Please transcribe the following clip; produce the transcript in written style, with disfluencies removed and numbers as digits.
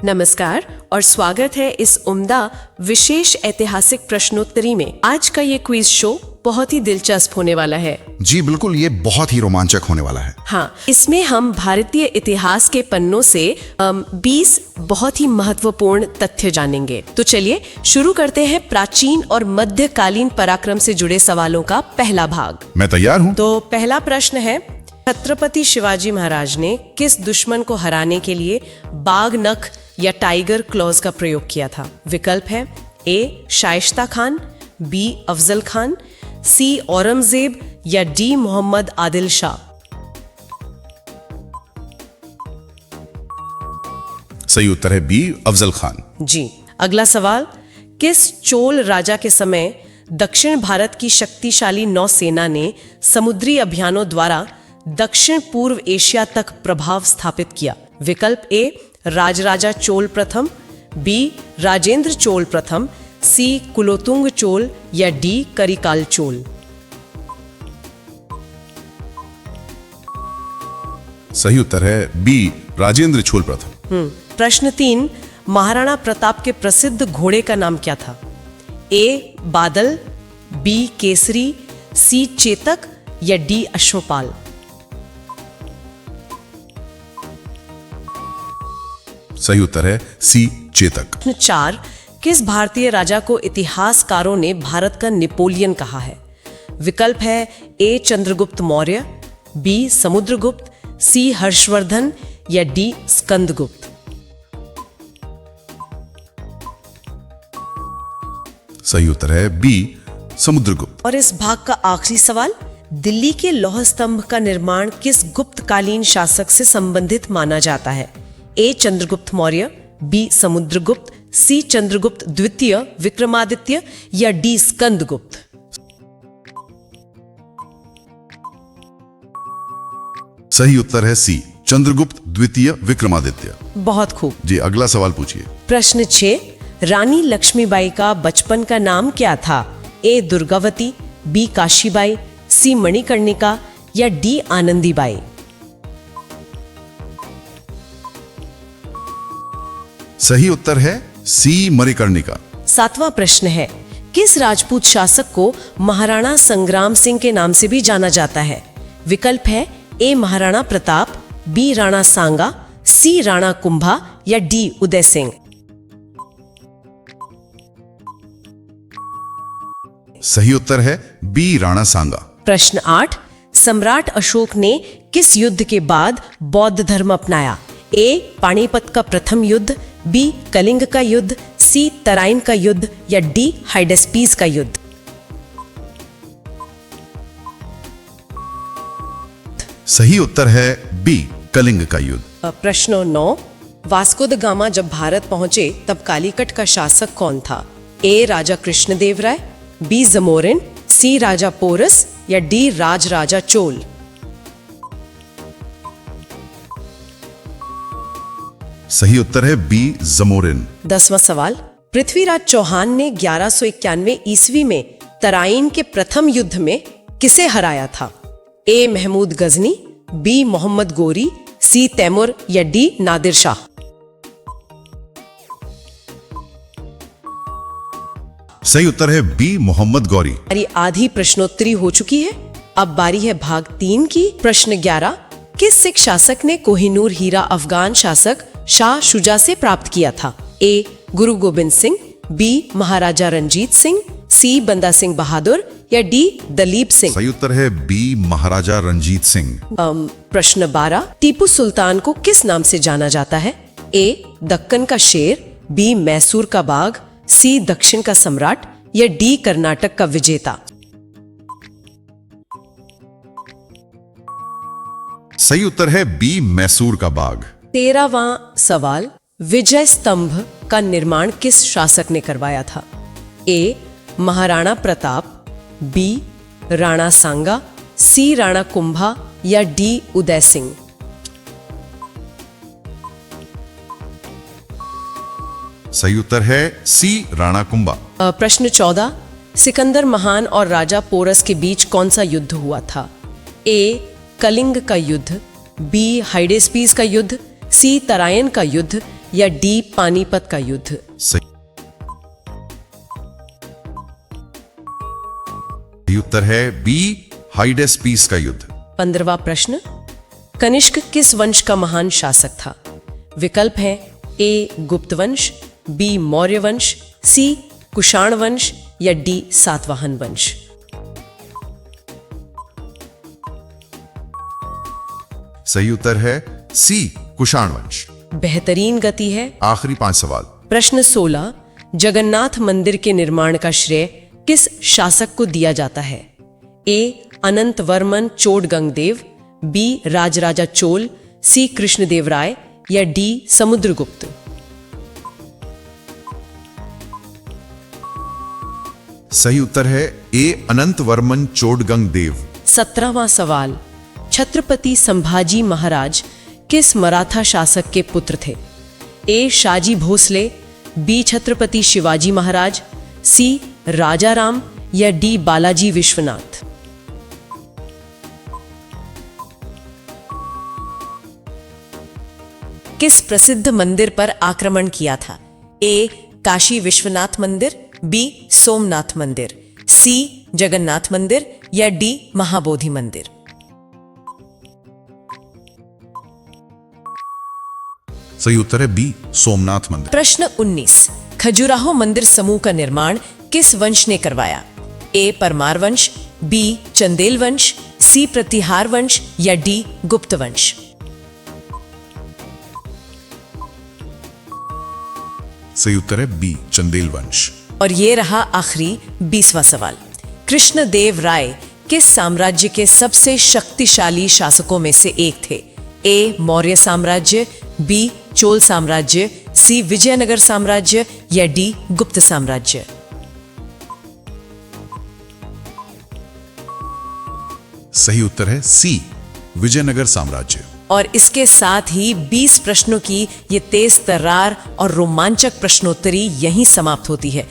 नमस्कार और स्वागत है इस उम्दा विशेष ऐतिहासिक प्रश्नोत्तरी में। आज का ये क्विज शो बहुत ही दिलचस्प होने वाला है। जी बिल्कुल, ये बहुत ही रोमांचक होने वाला है। हाँ, इसमें हम भारतीय इतिहास के पन्नों से 20 बहुत ही महत्वपूर्ण तथ्य जानेंगे। तो चलिए शुरू करते हैं प्राचीन और मध्यकालीन पराक्रम से जुड़े सवालों का पहला भाग। मैं तैयार हूँ। तो पहला प्रश्न है, छत्रपति शिवाजी महाराज ने किस दुश्मन को हराने के लिए बाघ नख या टाइगर क्लॉज का प्रयोग किया था? विकल्प है ए शाइस्ता खान, बी अफजल खान, सी औरंगजेब या डी मोहम्मद आदिल शाह। सही उत्तर है बी अफजल खान। जी। अगला सवाल, किस चोल राजा के समय दक्षिण भारत की शक्तिशाली नौसेना ने समुद्री अभियानों द्वारा दक्षिण पूर्व एशिया तक प्रभाव स्थापित किया? विकल्प ए राजराजा चोल प्रथम, बी राजेंद्र चोल प्रथम, सी कुलोतुंग चोल या डी करिकाल चोल। सही उत्तर है बी राजेंद्र चोल प्रथम। प्रश्न 3, महाराणा प्रताप के प्रसिद्ध घोड़े का नाम क्या था? ए बादल, बी केसरी, सी चेतक या डी अश्वपाल। सही उत्तर है सी चेतक। प्रश्न 4, किस भारतीय राजा को इतिहासकारों ने भारत का नेपोलियन कहा है? विकल्प है ए चंद्रगुप्त मौर्य, बी समुद्रगुप्त, सी हर्षवर्धन या डी स्कंदगुप्त। सही उत्तर है बी समुद्रगुप्त। और इस भाग का आखिरी सवाल, दिल्ली के लौह स्तंभ का निर्माण किस गुप्तकालीन शासक से संबंधित माना जाता है? ए चंद्रगुप्त मौर्य, बी समुद्रगुप्त, सी चंद्रगुप्त द्वितीय विक्रमादित्य या डी स्कंदगुप्त। सही उत्तर है सी चंद्रगुप्त द्वितीय विक्रमादित्य। बहुत खूब। जी, अगला सवाल पूछिए। प्रश्न 6, रानी लक्ष्मीबाई का बचपन का नाम क्या था? ए दुर्गावती, बी काशीबाई, सी मणिकर्णिका या डी आनंदीबाई। सही उत्तर है सी मणिकर्णिका। 7वां प्रश्न है, किस राजपूत शासक को महाराणा संग्राम सिंह के नाम से भी जाना जाता है? विकल्प है ए महाराणा प्रताप, बी राणा सांगा, सी राणा कुंभा या डी उदय सिंह। सही उत्तर है बी राणा सांगा। प्रश्न 8, सम्राट अशोक ने किस युद्ध के बाद बौद्ध धर्म अपनाया? ए पानीपत का प्रथम युद्ध, बी कलिंग का युद्ध, सी तराइन का युद्ध या डी हाइडेस्पीस का युद्ध। सही उत्तर है बी कलिंग का युद्ध। प्रश्न 9, वास्को द गामा जब भारत पहुंचे तब कालीकट का शासक कौन था? ए राजा कृष्णदेव राय, बी जमोरिन, सी राजा पोरस या डी राजराजा चोल। सही उत्तर है बी जमोरिन। 10वां सवाल, पृथ्वीराज चौहान ने 1191 ईस्वी में तराइन के प्रथम युद्ध में किसे हराया था? ए महमूद गजनी, बी मोहम्मद गोरी, सी तैमूर या डी नादिर शाह। सही उत्तर है बी मोहम्मद गौरी। हमारी आधी प्रश्नोत्तरी हो चुकी है। अब बारी है भाग 3 की। प्रश्न 11, किस सिख शासक ने कोहिनूर हीरा अफगान शासक शाह शुजा से प्राप्त किया था? ए गुरु गोबिंद सिंह, बी महाराजा रंजीत सिंह, सी बंदा सिंह बहादुर या डी दलीप सिंह। सही उत्तर है बी महाराजा रंजीत सिंह। प्रश्न 12, टीपू सुल्तान को किस नाम से जाना जाता है? ए दक्कन का शेर, बी मैसूर का बाघ, सी दक्षिण का सम्राट या डी कर्नाटक का विजेता। सही उत्तर है बी मैसूर का बाघ। 13वां सवाल, विजय स्तंभ का निर्माण किस शासक ने करवाया था? ए महाराणा प्रताप, बी राणा सांगा, सी राणा कुंभा या डी उदय सिंह। सही उत्तर है सी राणा कुंभा। प्रश्न 14, सिकंदर महान और राजा पोरस के बीच कौन सा युद्ध हुआ था? ए कलिंग का युद्ध, बी हाइडेस्पीस का युद्ध, सी तराइन का युद्ध या डी पानीपत का युद्ध? सही उत्तर है बी, हाइडेस्पीस का युद्ध। 15वां प्रश्न, कनिष्क किस वंश का महान शासक था? विकल्प हैं ए गुप्त वंश, बी मौर्य वंश, सी कुषाण वंश या डी सातवाहन वंश। सही उत्तर है सी, कुषाण वंश। बेहतरीन गति है। आखिरी 5 सवाल। प्रश्न 16, जगन्नाथ मंदिर के निर्माण का श्रेय किस शासक को दिया जाता है? ए अनंत वर्मन चोडगंगदेव, बी राजराजा चोल, सी कृष्णदेव राय या डी समुद्रगुप्त। सही उत्तर है ए, अनंत वर्मन चोडगंगदेव। 17वां सवाल, छत्रपति संभाजी महाराज किस मराठा शासक के पुत्र थे? ए शाजी भोसले, बी छत्रपति शिवाजी महाराज, सी राजा राम या डी बालाजी विश्वनाथ। किस प्रसिद्ध मंदिर पर आक्रमण किया था? ए काशी विश्वनाथ मंदिर, बी सोमनाथ मंदिर, सी जगन्नाथ मंदिर या डी महाबोधि मंदिर। सही उत्तर है बी, सोमनाथ मंदिर। प्रश्न 19, खजुराहो मंदिर समूह का निर्माण किस वंश ने करवाया? ए परमार वंश, बी चंदेल वंश, सी प्रतिहार वंश या डी गुप्त वंश। सही उत्तर है बी, चंदेल वंश। और ये रहा आखिरी 20वां सवाल, कृष्णदेव राय किस साम्राज्य के सबसे शक्तिशाली शासकों में से एक थे? ए मौर्य साम्राज्य, बी चोल साम्राज्य, सी विजयनगर साम्राज्य या डी गुप्त साम्राज्य। सही उत्तर है सी, विजयनगर साम्राज्य। और इसके साथ ही 20 प्रश्नों की ये तेज तर्रार और रोमांचक प्रश्नोत्तरी यहीं समाप्त होती है।